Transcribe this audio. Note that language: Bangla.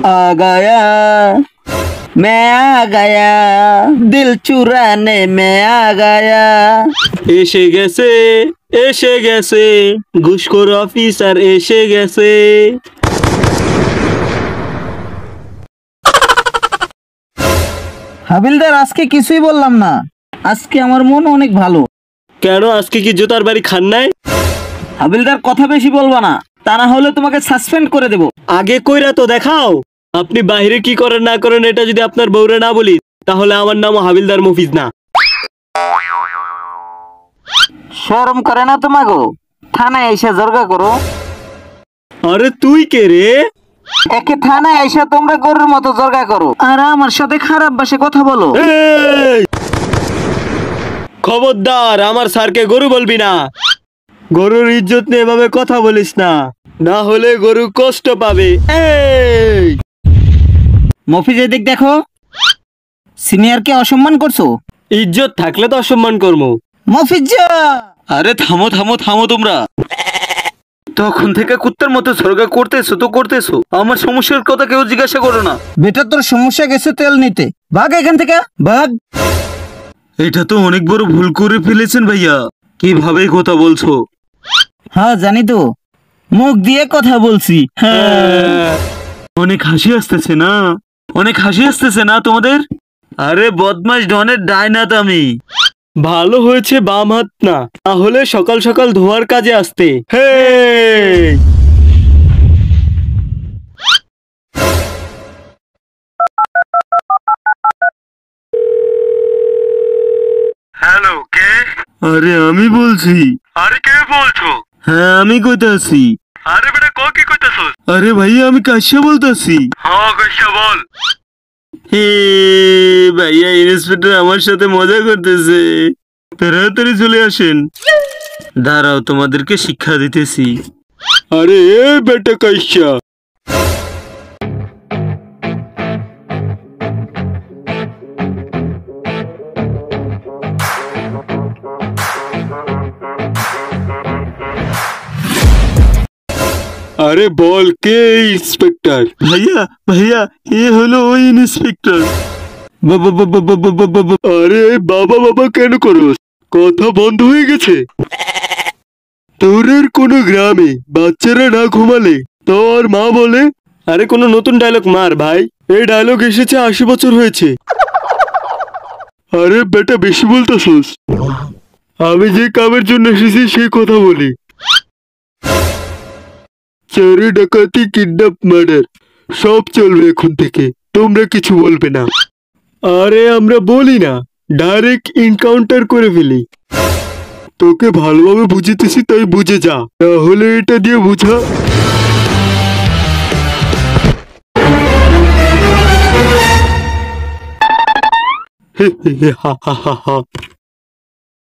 आ गया मैं आ गया दिल चुराने में आ गया এসে গেছে এসে গেছে ঘুষখোর অফিসার এসে গেছে। হাবিলদার আজকে কিছুই বললাম না, আজকে আমার মন অনেক ভালো। কেন আজকে কি জুতার বাড়ি খান নাই? হাবিলদার কথা বেশি বলবা না, তা না হলে তোমাকে সাসপেন্ড করে দেব। আগে কইরা তো দেখাও আপনি বাইরে কি করেন না করেন, এটা যদি আপনার বউরে না বলি তাহলে আমার নাম হাবিলদার মফিজ না। শরম করে না তোমাগো? থানায় এসে জর্গা করো। আরে তুই কে রে? একে থানায় এসে তোমরা গরুর মতো জর্গা করো আর আমার সাথে খারাপ ভাষায় কথা বলো। খবরদার আমার স্যারকে গরু বলবি না। গরুর ইজ্জত নিয়ে এভাবে কথা বলিস না, না হলে গরু কষ্ট পাবে। মফিজ এদিক দেখো, সিনিয়রকে অসম্মান করছো। ইজ্জত থাকলে তো অসম্মান করবো। মফিজ আরে থামো থামো থামো তোমরা, তখন থেকে কুত্তার মতো সরগা করতেছো তো করতেছো, আমার সমস্যার কথা কেউ জিজ্ঞাসা করো না। বেটা তোর সমস্যা গেছে তেল নিতে, ভাগ এখান থেকে ভাগ। এটা তো অনেক বড় ভুল করে ফেলেছেন ভাইয়া, কিভাবে কথা বলছো? হ্যাঁ জানি তো, মুখ দিয়ে কথা বলছি। অনেক হাসি আসতেছে না, অনেক হাসি আসতেছে না তোমাদের? আরে বদমাশ ডনের ডাইনাত আমি। ভালো হয়েছে বাম হাত না, তাহলে সকাল সকাল ধোয়ার কাজে আসতে। হে হ্যালো কে? আরে আমি বলছি। আরে কে বলছো? হ্যাঁ আমি কইতাছি। আরে বেটা কি কইতাছস? আরে ভাইয়া আমি কাশ্যা বলতাছি। হ্যাঁ কাশ্যা বল। হে ভাইয়া ইন্সপেক্টর আমার সাথে মজা করতেছে, তাড়াতাড়ি চলে আসেন। দাঁড়াও তোমাদেরকে শিক্ষা দিতেছি। আরে বেটা কাশ্যা, আরে বল কে ইন্সপেক্টর? ভাইয়া ভাইয়া এ হলো ওই ইন্সপেক্টর। আরে বাবা বাবা কেন করোস? কথা বন্ধ হয়ে গেছে? তোরের কোন গ্রামে বাচ্চারা না ঘুমালে তোর মা বলে? আরে কোনো নতুন ডায়লগ মার ভাই, এই ডায়লগ এসেছে 80 বছর হয়েছে। আরে বেটা বেশি বলতেছস, আমি যে কামের জন্য এসেছি সেই কথা বলি। চুরি ডাকাতি কিডন্যাপ মার্ডার সব চলবে এখন থেকে, তোমরা কিছু বলবে না। আরে আমরা বলি না, ডাইরেক্ট এনকাউন্টার করে ফেলি। তোকে ভালোভাবে বুঝিতেছি তাই বুঝে যা, তাহলে এটা দিয়ে বুঝা। হা হা হা হা।